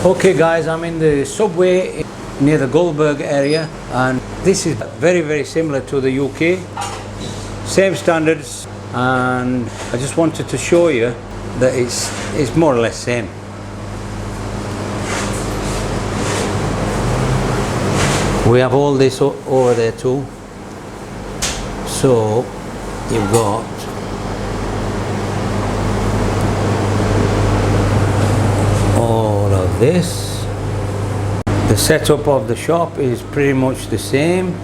Okay guys, I'm in the subway near the Goldberg area, and this is very similar to the UK. Same standards, and I just wanted to show you that it's more or less same. We have all this over there too. So you've got all of this. The setup of the shop is pretty much the same.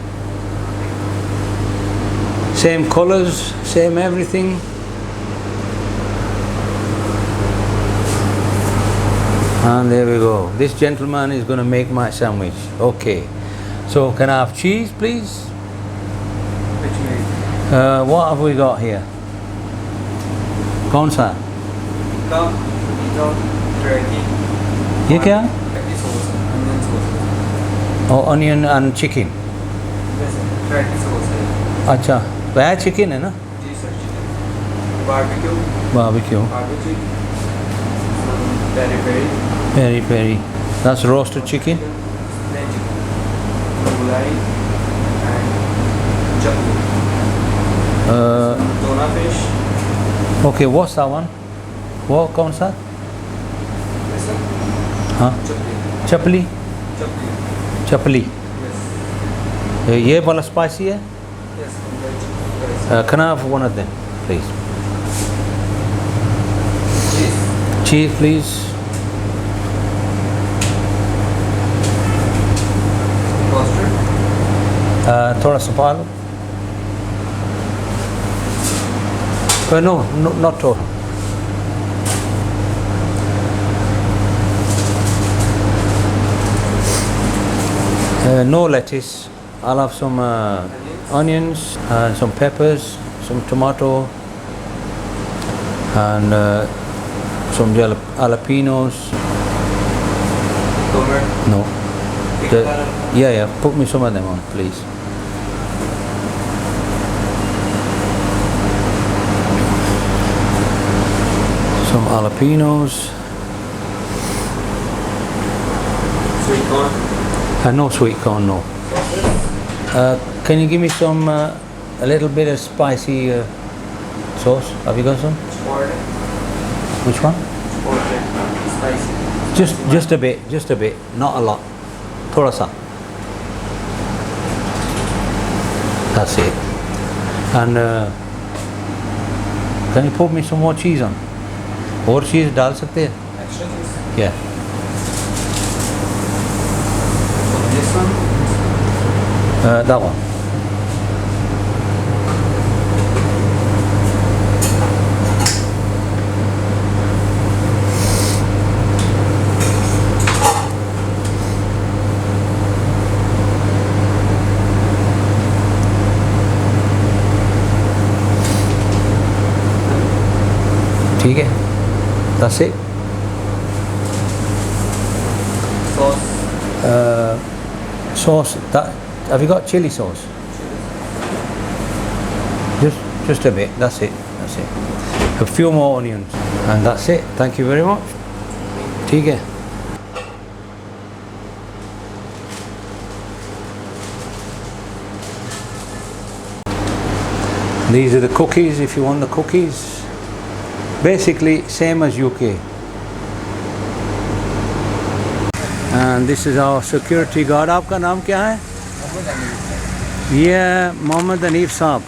Same colors, same everything. And there we go. This gentleman is going to make my sandwich. Okay. So can I have cheese, please? What have we got here? कौन सा? ये क्या? Oh, onion and chicken. अच्छा, वह chicken है ना? जी sir, chicken. Barbecue. Peri peri. That's roasted chicken. Tuna fish. Okay, what's that one? What कौन सा? हाँ? चपली. चपली. Yes. ये वाला spicy है? Yes. Can I have one of them, please? Cheese. Cheese, please. Mustard. थोड़ा सा पालो. No, not total. No lettuce. I'll have some onions and some peppers, some tomato, and some jalapenos. No. Yeah. Put me some of them on, please. Some jalapenos. Sweet corn. No sweet corn, no. Can you give me some a little bit of spicy sauce? Have you got some? Chipotle. Which one? Spicy. Just a bit, not a lot. थोड़ा सा. That's it. And can you put me some more cheese on? और चीज़ डाल सकते हैं? Extra cheese. Yeah. This one. That one. ठीक है? That's it. Sauce. Sauce. Have you got chili sauce? Just a bit. That's it. A few more onions, and that's it. Thank you very much. ठीक है? These are the cookies. If you want the cookies. Basically same as UK. And this is our security guard. आपका नाम क्या है? ये है मोहम्मद हनीफ साहब.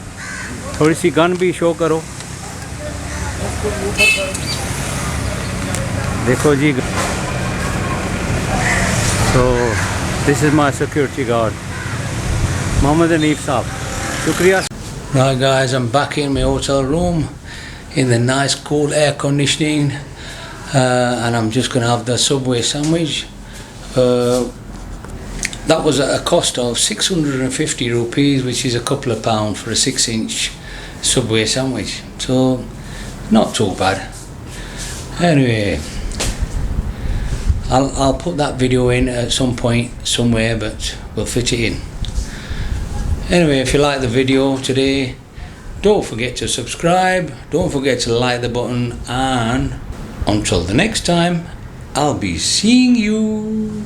थोड़ी सी गन भी शो करो. देखो जी. So this is my security guard, Mohammed Hanif Saab. Shukriya. Right guys, I'm back in my hotel room in the nice cool air conditioning, and I'm just going to have the Subway sandwich. That was at a cost of 650 rupees, which is a couple of pounds for a 6-inch Subway sandwich, so not too bad. Anyway, I'll put that video in at some point somewhere, but we'll fit it in. Anyway, if you like the video today, don't forget to subscribe, don't forget to like the button, and until the next time, I'll be seeing you